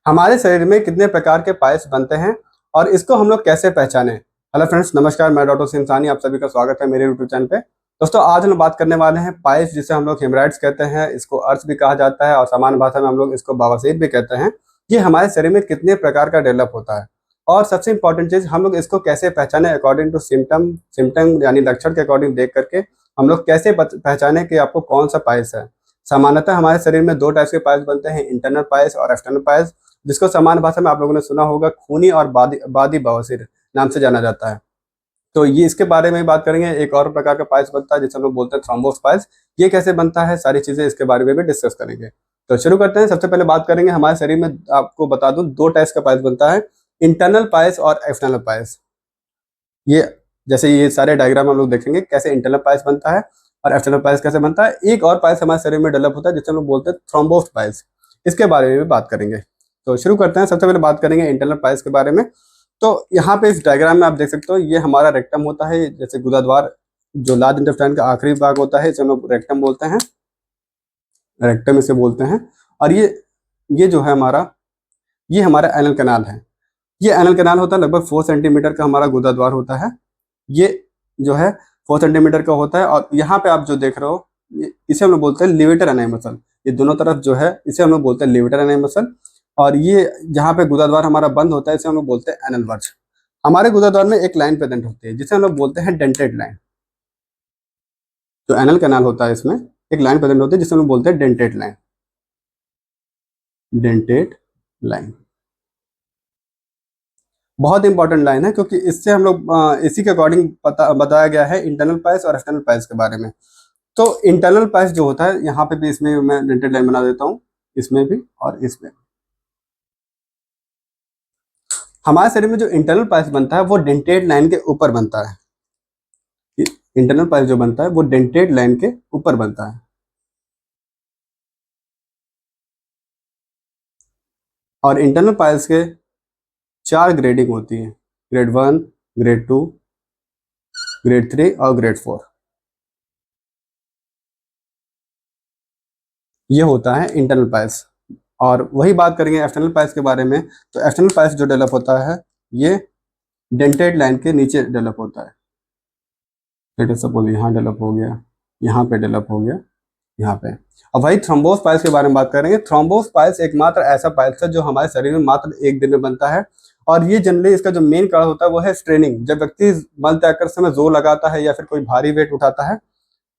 हमारे शरीर में कितने प्रकार के पायल्स बनते हैं और इसको हम लोग कैसे पहचानें। हेलो फ्रेंड्स, नमस्कार। मैं डॉक्टर सिंसानी, आप सभी का स्वागत है मेरे यूट्यूब चैनल पे। दोस्तों, आज हम बात करने वाले हैं पायल्स, जिसे हम लोग हेमराइड्स कहते हैं, इसको अर्श भी कहा जाता है और सामान्य भाषा में हम लोग इसको बवासीर भी कहते हैं। ये हमारे शरीर में कितने प्रकार का डेवलप होता है और सबसे इंपॉर्टेंट चीज, हम लोग इसको कैसे पहचाने अकॉर्डिंग टू सिम्टम यानी लक्षण के अकॉर्डिंग देख करके हम लोग कैसे पहचाने कि आपको कौन सा पायल्स है। सामान्यतः हमारे शरीर में दो टाइप के पायल्स बनते हैं, इंटरनल पायल्स और एक्सटर्नल पायल्स, जिसको सामान्य भाषा में आप लोगों ने सुना होगा खूनी और बादी बवासीर नाम से जाना जाता है। तो ये इसके बारे में बात करेंगे। एक और प्रकार का पायल्स बनता है जिसे हम लोग बोलते हैं थ्रोम्बोस पायल्स। ये कैसे बनता है, सारी चीजें इसके बारे में भी डिस्कस करेंगे। तो शुरू करते हैं। सबसे पहले बात करेंगे हमारे शरीर में, आपको बता दूं, दो टाइप्स का पायल्स बनता है, इंटरनल पायल्स और एक्सटर्नल पायल्स। ये जैसे ये सारे डायग्राम हम लोग देखेंगे कैसे इंटरनल पायल्स बनता है और एक्सटर्नल पायल्स कैसे बनता है। एक और पायल्स हमारे शरीर में डेवलप होता है जिसे हम लोग बोलते हैं थ्रोम्बोस पायल्स। इसके बारे में भी बात करेंगे। तो शुरू करते हैं। सबसे पहले बात करेंगे इंटरनल पायल्स के बारे में। तो यहाँ पे इस डायग्राम में आप देख सकते हो, ये हमारा रेक्टम होता है, जैसे गुदाद्वार, जो लार्ज इंटेस्टाइन का आखिरी भाग होता है, इसे हम लोग रेक्टम बोलते हैं, रेक्टम इसे बोलते हैं। और ये जो है हमारा, ये हमारा एनल कैनाल है। ये एनल कैनाल होता है, लगभग 4 सेंटीमीटर का हमारा गुदाद्वार होता है। ये जो है 4 सेंटीमीटर का होता है। और यहाँ पे आप जो देख रहे हो, इसे हम लोग बोलते हैं लिवेटर एनाई मसल। ये दोनों तरफ जो है इसे हम लोग बोलते हैं लिवेटर एनाई मसल। और ये जहाँ पे गुदाद्वार हमारा बंद होता है इसे हम लोग बोलते हैं एनल वर्ज। हमारे गुदाद्वार में एक लाइन प्रेजेंट होती है जिसे हम लोग बोलते हैं डेंटेड लाइन। जो एनल कैनाल होता है इसमें एक लाइन प्रेजेंट होती है जिसे हम लोग बोलते हैं डेंटेड लाइन। डेंटेड लाइन बहुत इंपॉर्टेंट लाइन है, क्योंकि इससे हम लोग इसी के अकॉर्डिंग बताया गया है इंटरनल पायल्स और एक्सटर्नल पायल्स के बारे में। तो इंटरनल पायल्स जो होता है, यहाँ पे भी इसमें मैं डेंटेड लाइन बना देता हूँ, इसमें भी और इसमें। हमारे शरीर में जो इंटरनल पायल्स बनता है वो डेंटेड लाइन के ऊपर बनता है। इंटरनल पायल्स जो बनता है वो डेंटेड लाइन के ऊपर बनता है। और इंटरनल पायल्स के 4 ग्रेडिंग होती है, ग्रेड 1, ग्रेड 2, ग्रेड 3 और ग्रेड 4। ये होता है इंटरनल पायल्स। और वही बात करेंगे एक्सटर्नल पायल्स के बारे में। तो एक्सटर्नल पायल्स जो डेवलप होता है, ये डेंटेड लाइन के नीचे डेवलप होता है। लेट अस सपोज यहाँ डेवलप हो गया, यहाँ पे डेवलप हो गया, यहाँ पे। अब वही थ्रोम्बोस पायल्स के बारे में बात करेंगे। थ्रोम्बोस पायल्स एकमात्र ऐसा पायल्स है जो हमारे शरीर में मात्र एक दिन में बनता है। और ये जनरली इसका जो मेन कारण होता है वो है स्ट्रेनिंग। जब व्यक्ति मल त्याग करते समय जोर लगाता है या फिर कोई भारी वेट उठाता है,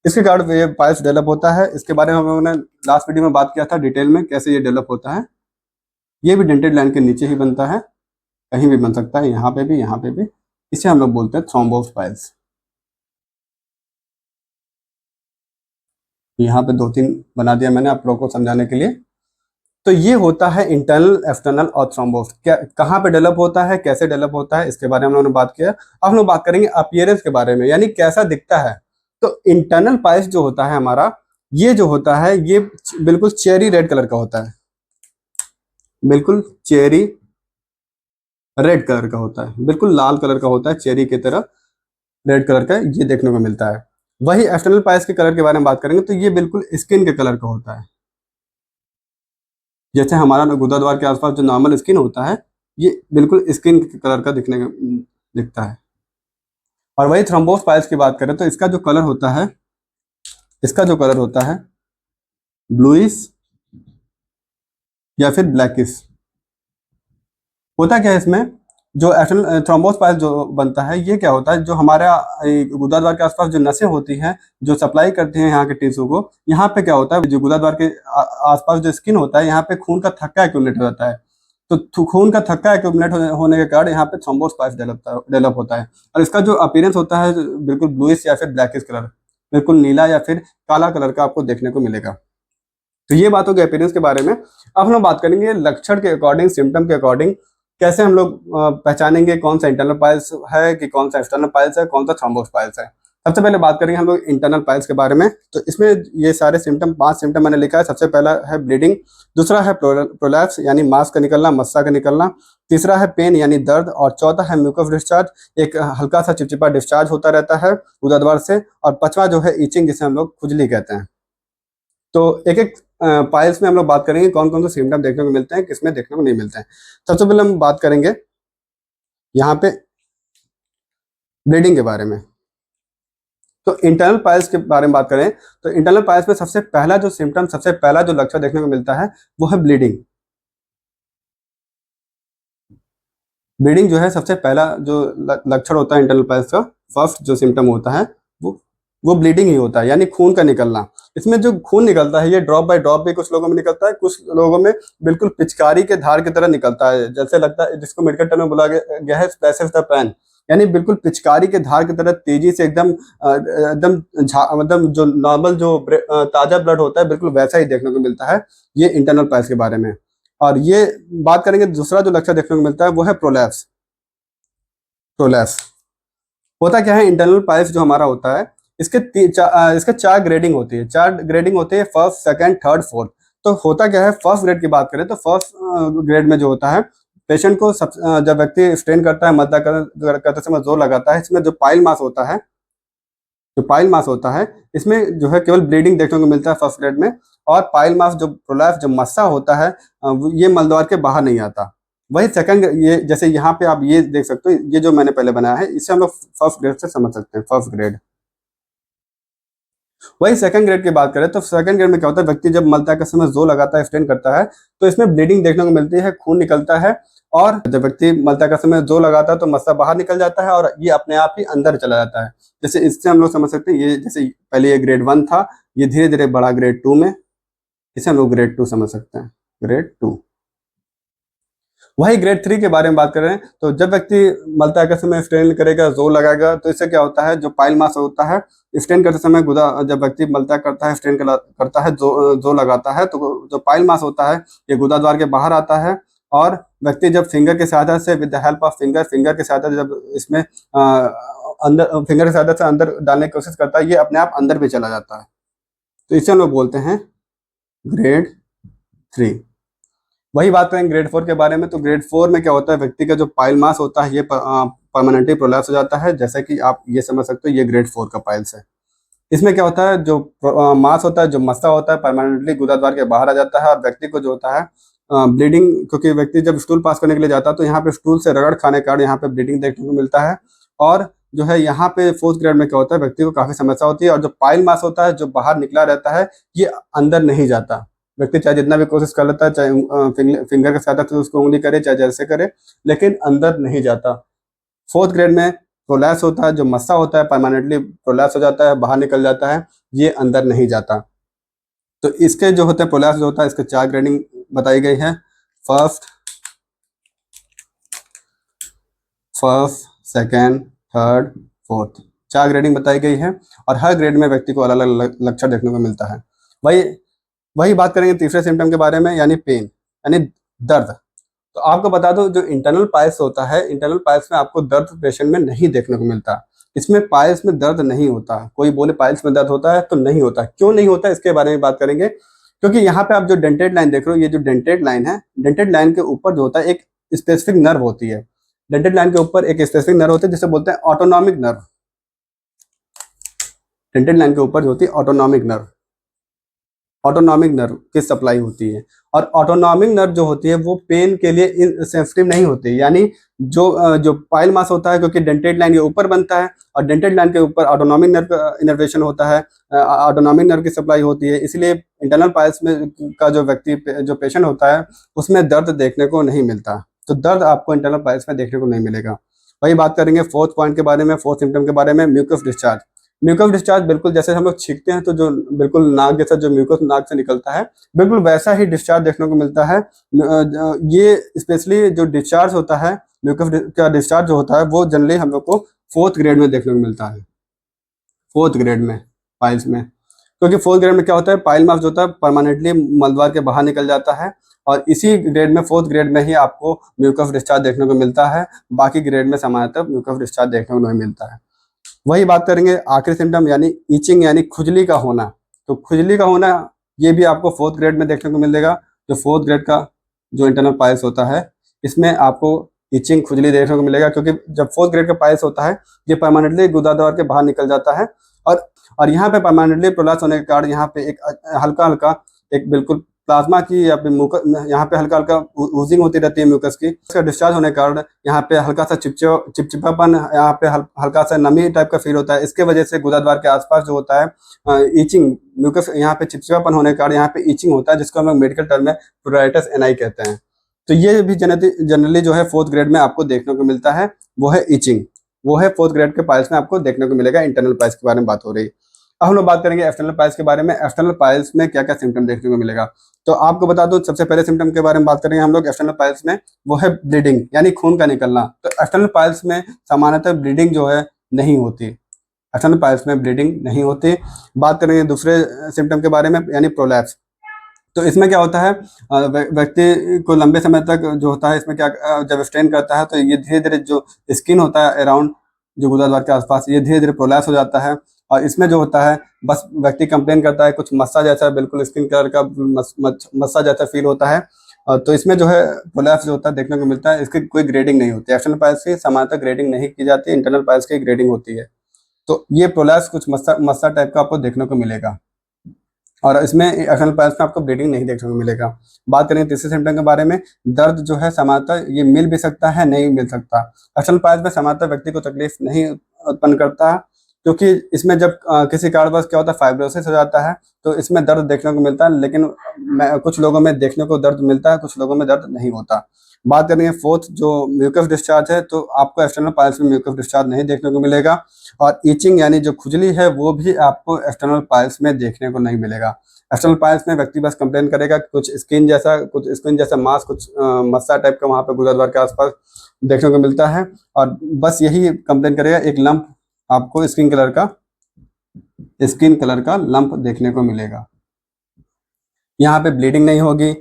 इसके कारण ये पायल्स डेवलप होता है। इसके बारे में हम लोगों ने लास्ट वीडियो में बात किया था डिटेल में, कैसे ये डेवलप होता है। ये भी डेंटेड लाइन के नीचे ही बनता है, कहीं भी बन सकता है, यहाँ पे भी, यहाँ पे भी। इसे हम लोग बोलते हैं थ्रोम्बोस पायल्स। यहाँ पे 2-3 बना दिया मैंने आप लोगों को समझाने के लिए। तो ये होता है इंटरनल, एक्सटर्नल और थ्रोम्बोस। क्या, कहाँ पे डेवलप होता है, कैसे डेवलप होता है, इसके बारे में हम लोगों ने बात किया। अब हम लोग बात करेंगे अपीयरेंस के बारे में, यानी कैसा दिखता है। तो इंटरनल पायल्स जो होता है हमारा, ये जो होता है ये बिल्कुल चेरी रेड कलर का होता है, बिल्कुल चेरी रेड कलर का होता है, बिल्कुल लाल कलर का होता है, चेरी की तरह रेड कलर का ये देखने को मिलता है। वही एक्सटर्नल पायल्स के कलर के बारे में बात करेंगे तो ये बिल्कुल स्किन के कलर का होता है। जैसे हमारा गुदाद्वार के आसपास जो नॉर्मल स्किन होता है, ये बिल्कुल स्किन के कलर का दिखता है। और वही थ्रोम्बोस पायल्स की बात करें तो इसका जो कलर होता है, इसका जो कलर होता है ब्लूइश या फिर ब्लैकिश होता। क्या है इसमें, जो एक्सटर्नल थ्रोम्बोस पायल्स जो बनता है, ये क्या होता है, जो हमारा गुदाद्वार के आसपास जो नसें होती हैं जो सप्लाई करती हैं यहाँ के टिश्यू को, यहाँ पे क्या होता है, जो गुदाद्वार के आसपास जो स्किन होता है, यहाँ पे खून का थक्का एक्यूमुलेट हो जाता है। तो खून का थक्का एक्यूमुलेट होने के कारण यहाँ पे थ्रोम्बोस पायल्स डेवलप होता है। और इसका जो अपीयरेंस होता है बिल्कुल ब्लूइश या फिर ब्लैकिश कलर, बिल्कुल नीला या फिर काला कलर का आपको देखने को मिलेगा। तो ये बात हो गई अपीयरेंस के बारे में। अब हम लोग बात करेंगे लक्षण के अकॉर्डिंग, सिम्टम के अकॉर्डिंग, कैसे हम लोग पहचानेंगे कौन सा इंटरनल पायल्स है कि कौन सा एक्सटर्नल पायल्स है, कौन सा थ्रोम्बोस पायल्स है। सबसे पहले बात करेंगे हम लोग इंटरनल पायल्स के बारे में। तो इसमें ये सारे सिम्टम, 5 सिम्टम मैंने लिखा है। सबसे पहला है ब्लीडिंग, दूसरा है प्रोलैप्स यानी मांस का निकलना, मस्सा का निकलना, तीसरा है पेन यानी दर्द, और चौथा है म्यूकस डिस्चार्ज, एक हल्का सा चिपचिपा डिस्चार्ज होता रहता है गुदाद्वार से, और 5वां जो है ईचिंग, जिसे हम लोग खुजली कहते हैं। तो एक एक पाइल्स में हम लोग बात करेंगे कौन कौन से सिम्टम देखने को मिलते हैं, किसमें देखने को नहीं मिलते हैं। सबसे पहले हम बात करेंगे यहाँ पे ब्लीडिंग के बारे में। तो इंटरनल पाइल्स के बारे में बात करें तो इंटरनल पाइल्स में सबसे पहला जो सिम्टम, सबसे पहला जो लक्षण देखने को मिलता है वो है ब्लीडिंग। ब्लीडिंग जो है सबसे पहला जो लक्षण होता है इंटरनल पाइल्स का, फर्स्ट जो सिम्टम होता है वो ब्लीडिंग ही होता है, यानी खून का निकलना। इसमें जो खून निकलता है ये ड्रॉप बाय ड्रॉप भी कुछ लोगों में निकलता है, कुछ लोगों में बिल्कुल पिचकारी के धार की तरह निकलता है, जैसे लगता है, जिसको मेडिकल टर्म में बोला गया है स्प्लैशेस द पैन, यानी बिल्कुल पिचकारी के धार की तरह तेजी से एकदम मतलब जो नॉर्मल जो ताजा ब्लड होता है बिल्कुल वैसा ही देखने को मिलता है, ये इंटरनल पाइल्स के बारे में। और ये बात करेंगे दूसरा जो लक्षण देखने को मिलता है वो है प्रोलैप्स। प्रोलैप्स होता क्या है, इंटरनल पाइल्स जो हमारा होता है इसके चार ग्रेडिंग होती है, फर्स्ट, सेकंड, थर्ड, फोर्थ। तो होता क्या है, फर्स्ट ग्रेड की बात करें तो फर्स्ट ग्रेड में जो होता है पेशेंट को जब व्यक्ति स्ट्रेन करता है, मद्दा करते समय जोर लगाता है, इसमें जो पाइल मास होता है इसमें जो है केवल ब्लीडिंग देखने को मिलता है फर्स्ट ग्रेड में। और पाइल मास जो प्रोलैप्स जो मस्सा होता है ये मलद्वार के बाहर नहीं आता। वही सेकंड, ये जैसे यहाँ पे आप ये देख सकते हो, ये जो मैंने पहले बनाया है इससे हम लोग फर्स्ट ग्रेड से समझ सकते हैं, फर्स्ट ग्रेड। वही सेकंड ग्रेड की बात करें तो सेकंड ग्रेड में क्या होता है, व्यक्ति जब मलता के समय जोर लगाता है, स्ट्रेन करता है, तो इसमें ब्लीडिंग देखने को मिलती है, खून निकलता है, और जब व्यक्ति मलता के समय जोर लगाता है तो मस्सा बाहर निकल जाता है और ये अपने आप ही अंदर चला जाता है। जैसे इससे हम लोग समझ सकते हैं, ये जैसे पहले ये ग्रेड 1 था, ये धीरे धीरे बढ़ा ग्रेड 2 में, इसे हम लोग ग्रेड 2 समझ सकते हैं, ग्रेड 2। वही ग्रेड 3 के बारे में बात कर रहे हैं, तो जब व्यक्ति मलता के समय स्ट्रेन करेगा, जोर लगाएगा, तो इससे क्या होता है, जो पाइल मास होता है स्ट्रेन करते समय जब व्यक्ति मलता करता है, स्ट्रेन करता है, जोर लगाता है, तो जो पाइल मास होता है ये गुदा द्वार के बाहर आता है, और व्यक्ति जब फिंगर की सहायता से, with the help of finger की सहायता से जब इसमें अंदर फिंगर की सहायता से अंदर डालने की कोशिश करता है, ये अपने आप अंदर भी चला जाता है। तो इसे हम लोग बोलते हैं ग्रेड 3। वही बात करें ग्रेड 4 के बारे में, तो ग्रेड 4 में क्या होता है, व्यक्ति का जो पाइल मास होता है ये परमानेंटली प्रोलैप्स हो जाता है, जैसे कि आप ये समझ सकते हो, ये ग्रेड 4 का पाइल्स है। इसमें क्या होता है, जो मास होता है, जो मस्सा होता है, परमानेंटली गुदा द्वार के बाहर आ जाता है, और व्यक्ति को जो होता है ब्लीडिंग, क्योंकि व्यक्ति जब स्टूल पास करने के लिए जाता है तो यहाँ पे स्टूल से रगड़ खाने के कारण यहाँ पे ब्लीडिंग देखने को मिलता है। और जो है यहाँ पे फोर्थ ग्रेड में क्या होता है, व्यक्ति को काफी समस्या होती है, और जो पाइल मास होता है जो बाहर निकला रहता है ये अंदर नहीं जाता। व्यक्ति चाहे जितना भी कोशिश कर लेता है, चाहे फिंगर के सहायता से उसको उंगली करे, चाहे जैसे करे, लेकिन अंदर नहीं जाता। फोर्थ ग्रेड में प्रोलैप्स होता है, जो मस्सा होता है परमानेंटली प्रोलैप्स हो जाता है, बाहर निकल जाता है, ये अंदर नहीं जाता। तो इसके जो होते हैं प्रोलैप्स जो होता है, इसके 4 ग्रेडिंग बताई गई है, first, second, third, fourth, 4 grading बताई गई है, और हर ग्रेड में व्यक्ति को अलग अलग लक्षण देखने को मिलता है। वही बात करेंगे तीसरे सिम्टम के बारे में, यानी पेन, यानी दर्द। तो आपको बता दो, जो इंटरनल पाइल्स होता है, इंटरनल पाइल्स में आपको दर्द पेशेंट में नहीं देखने को मिलता। इसमें पाइल्स में दर्द नहीं होता। कोई बोले पाइल्स में दर्द होता है, तो नहीं होता। क्यों नहीं होता इसके बारे में बात करेंगे, क्योंकि यहाँ पे आप जो डेंटेड लाइन देख रहे हो, ये जो डेंटेड लाइन है, डेंटेड लाइन के ऊपर जो होता है एक स्पेसिफिक नर्व होती है। डेंटेड लाइन के ऊपर एक स्पेसिफिक नर्व होती है जिसे बोलते हैं ऑटोनॉमिक नर्व। डेंटेड लाइन के ऊपर जो होती है ऑटोनॉमिक नर्व की सप्लाई होती है, और ऑटोनॉमिक नर्व जो होती है वो पेन के लिए सेंसिटिव नहीं होती। यानी जो पाइल मास होता है, क्योंकि डेंटेड लाइन के ऊपर बनता है, और डेंटेड लाइन के ऊपर ऑटोनॉमिक नर्व इनर्वेशन होता है, ऑटोनॉमिक नर्व की सप्लाई होती है, इसलिए इंटरनल पाइल्स में का जो व्यक्ति जो पेशेंट होता है उसमें दर्द देखने को नहीं मिलता। तो दर्द आपको इंटरनल पाइल्स में देखने को नहीं मिलेगा। वही बात करेंगे फोर्थ पॉइंट के बारे में, फोर्थ सिम्टम के बारे में, म्यूकस डिस्चार्ज। म्यूकस डिस्चार्ज बिल्कुल जैसे हम लोग छींकते हैं तो जो बिल्कुल नाक जैसा जो म्यूकस नाक से निकलता है, बिल्कुल वैसा ही डिस्चार्ज देखने को मिलता है। ये स्पेशली जो डिस्चार्ज होता है, म्यूकस का डिस्चार्ज जो होता है, वो जनरली हम लोग को फोर्थ ग्रेड में देखने को मिलता है, फोर्थ ग्रेड में पाइल्स में। क्योंकि फोर्थ ग्रेड में क्या होता है, पाइल मास जो होता है परमानेंटली मलद्वार के बाहर निकल जाता है, और इसी ग्रेड में, फोर्थ ग्रेड में ही आपको म्यूकस डिस्चार्ज देखने को मिलता है। बाकी ग्रेड में सामान्यतः म्यूकस डिस्चार्ज देखने को नहीं मिलता है। वही बात करेंगे आखिरी सिम्टम, यानी ईचिंग, यानी खुजली का होना। तो खुजली का होना ये भी आपको फोर्थ ग्रेड में देखने को मिलेगा। जो फोर्थ ग्रेड का जो इंटरनल पाइल्स होता है, इसमें आपको ईचिंग, खुजली देखने को मिलेगा, क्योंकि जब फोर्थ ग्रेड का पाइल्स होता है ये परमानेंटली गुदा द्वार के बाहर निकल जाता है, और और यहाँ पे परमानेंटली प्रोलैप्स होने के कारण यहाँ पे एक हल्का हल्का एक बिल्कुल प्लाज्मा की या फिर यहाँ पे हल्का हल्का ऊजिंग होती रहती है म्यूकस की। इसका डिस्चार्ज होने के कारण यहाँ पे हल्का सा चिपचिपापन, यहाँ पे हल्का सा नमी टाइप का फील होता है। इसके वजह से गुदाद्वार के आसपास जो होता है ईचिंग, म्यूकस यहाँ पे चिपचिपापन होने के कारण यहाँ पे ईचिंग होता है, जिसको हम लोग मेडिकल टर्म में प्रोराइटिस एनाई कहते हैं। तो ये भी जनरली जो है 4th ग्रेड में आपको देखने को मिलता है, वो है ईचिंग। वो है 4th ग्रेड के पाइल्स में आपको देखने को मिलेगा। इंटरनल पाइल्स के बारे में बात हो रही है। अब हम लोग बात करेंगे एक्सटर्नल पाइल्स के बारे में। एक्सटर्नल पाइल्स में क्या क्या सिम्टम देखने को मिलेगा, तो आपको बता दो। सबसे पहले सिम्टम के बारे में बात करेंगे हम लोग एक्सटर्नल पाइल्स में, वो है ब्लीडिंग यानी खून का निकलना। तो एक्सटर्नल पाइल्स में सामान्यतः ब्लीडिंग जो है नहीं होती, एक्सटर्नल पाइल्स में ब्लीडिंग नहीं होती। बात करेंगे दूसरे सिम्टम के बारे में यानी प्रोलैप्स। तो इसमें क्या होता है, व्यक्ति को लंबे समय तक जो होता है इसमें क्या, जब स्ट्रेन करता है तो ये धीरे धीरे जो स्किन होता है अराउंड जो गुदाद्वार के आसपास, ये धीरे धीरे प्रोलैप्स हो जाता है। और इसमें जो होता है बस व्यक्ति कंप्लेन करता है कुछ मस्सा जैसा, बिल्कुल स्किन कलर का मस्सा जैसा फील होता है। तो इसमें जो है प्रोलैप्स जो होता है देखने को मिलता है। इसकी कोई ग्रेडिंग नहीं होती, एक्सटर्नल पाइल्स की सामान्यतः ग्रेडिंग नहीं की जाती, इंटरनल पाइल्स की ग्रेडिंग होती है। तो ये प्रोलैप्स कुछ मस्सा टाइप का आपको देखने को मिलेगा, और इसमें एक्सटर्नल पाइल्स में आपको ब्लीडिंग नहीं देखने को मिलेगा। बात करें तीसरे सिम्टम के बारे में, दर्द जो है सामान्यतः ये मिल भी सकता है, नहीं मिल सकता। एक्सटर्नल पाइल्स में सामान्यतः व्यक्ति को तकलीफ नहीं उत्पन्न करता, क्योंकि इसमें जब किसी कारणवश क्या होता है फाइब्रोसिस हो जाता है तो इसमें दर्द देखने को मिलता है, लेकिन कुछ लोगों में देखने को दर्द मिलता है, कुछ लोगों में दर्द नहीं होता। बात करेंगे 4th जो म्यूकस डिस्चार्ज है, तो आपको एक्सटर्नल पाइल्स में म्यूकस डिस्चार्ज नहीं देखने को मिलेगा। और ईचिंग यानी जो खुजली है वो भी आपको एक्सटर्नल पाइल्स में देखने को नहीं मिलेगा। एक्सटर्नल पाइल्स में व्यक्ति बस कंप्लेन करेगा कुछ स्किन जैसा मांस, कुछ मस्सा टाइप का वहाँ पे गुदाद्वार के आसपास देखने को मिलता है, और बस यही कंप्लेन करेगा। एक लंप आपको स्किन कलर का लंप देखने को मिलेगा। यहाँ पे ब्लीडिंग नहीं होगी,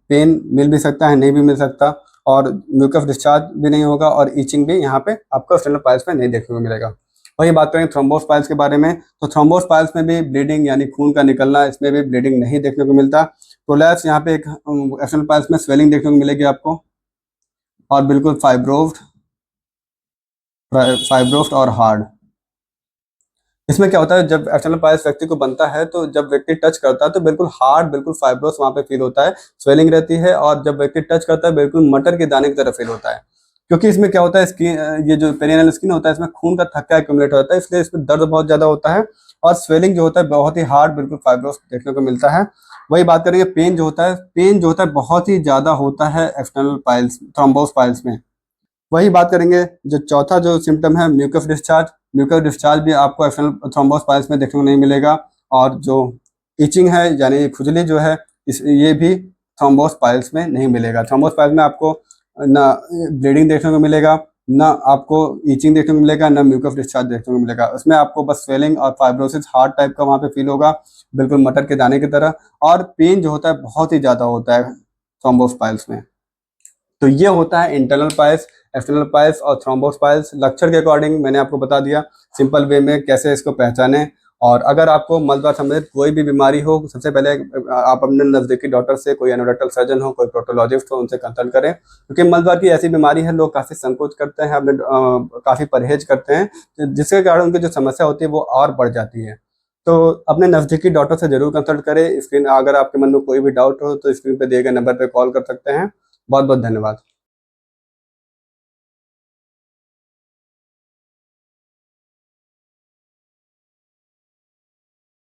पेन मिल भी सकता है, नहीं भी मिल सकता, और म्यूकस डिस्चार्ज भी नहीं होगा, और ईचिंग भी यहाँ पे आपको एक्सटर्नल पाइल्स में नहीं देखने को मिलेगा। वही बात करेंगे थ्रोम्बोस पाइल्स के बारे में, तो थ्रोम्बोस पाइल्स में भी ब्लीडिंग यानी खून का निकलना, इसमें भी ब्लीडिंग नहीं देखने को मिलता। प्रोलैप्स यहाँ पे एक एक्सटर्नल पाइल्स में स्वेलिंग देखने को मिलेगी आपको, और बिल्कुल फाइब्रोफ्ट और हार्ड। इसमें क्या होता है, जब एक्सटर्नल पाइल्स व्यक्ति को बनता है तो जब व्यक्ति टच करता है तो बिल्कुल हार्ड, बिल्कुल फाइब्रोस वहाँ पे फील होता है, स्वेलिंग रहती है, और जब व्यक्ति टच करता है बिल्कुल मटर के दाने की तरह फील होता है। क्योंकि इसमें क्या होता है, स्किन, ये जो पेरिनेल स्किन होता है इसमें खून का थक्का एक्यूमुलेट होता है, इसलिए इसमें दर्द बहुत ज्यादा होता है, और स्वेलिंग जो होता है बहुत ही हार्ड, बिल्कुल फाइब्रोस देखने को मिलता है। वही बात करेंगे पेन जो होता है बहुत ही ज्यादा होता है एक्सटर्नल पाइल्स, थ्रोम्बोस पाइल्स में। वही बात करेंगे जो चौथा जो सिम्टम है म्यूकस डिस्चार्ज भी आपको एक्सटर्नल थ्रोम्बोस पाइल्स में देखने को नहीं मिलेगा। और जो इचिंग है यानी खुजली जो है ये भी थ्रोम्बोस पाइल्स में नहीं मिलेगा। थ्रोम्बोस पाइल्स में आपको ना ब्लीडिंग देखने को मिलेगा, ना आपको इचिंग देखने को मिलेगा, ना म्यूकस डिस्चार्ज देखने को मिलेगा। उसमें आपको बस स्वेलिंग और फाइब्रोसिस हार्ड टाइप का वहाँ पे फील होगा, बिल्कुल मटर के दाने की तरह, और पेन जो होता है बहुत ही ज़्यादा होता है थ्रोम्बोस पाइल्स में। तो ये होता है इंटरनल पाइल्स, एक्सटर्नल पाइल्स और थ्रोम्बोस पाइल्स। लक्षण के अकॉर्डिंग मैंने आपको बता दिया सिंपल वे में कैसे इसको पहचानें। और अगर आपको मलद्वार संबंधित कोई भी बीमारी हो, सबसे पहले आप अपने नज़दीकी डॉक्टर से, कोई एंडोडक्टल सर्जन हो, कोई प्रोक्टोलॉजिस्ट हो, उनसे कंसल्ट करें, क्योंकि मलद्वार की ऐसी बीमारी है लोग काफ़ी संकोच करते हैं, अपने काफ़ी परहेज करते हैं, जिसके कारण उनकी जो समस्या होती है वो और बढ़ जाती है। तो अपने नज़दीकी डॉक्टर से जरूर कंसल्ट करें। स्क्रीन, अगर आपके मन में कोई भी डाउट हो तो स्क्रीन पे दिए गए नंबर पर कॉल कर सकते हैं। बहुत बहुत धन्यवाद।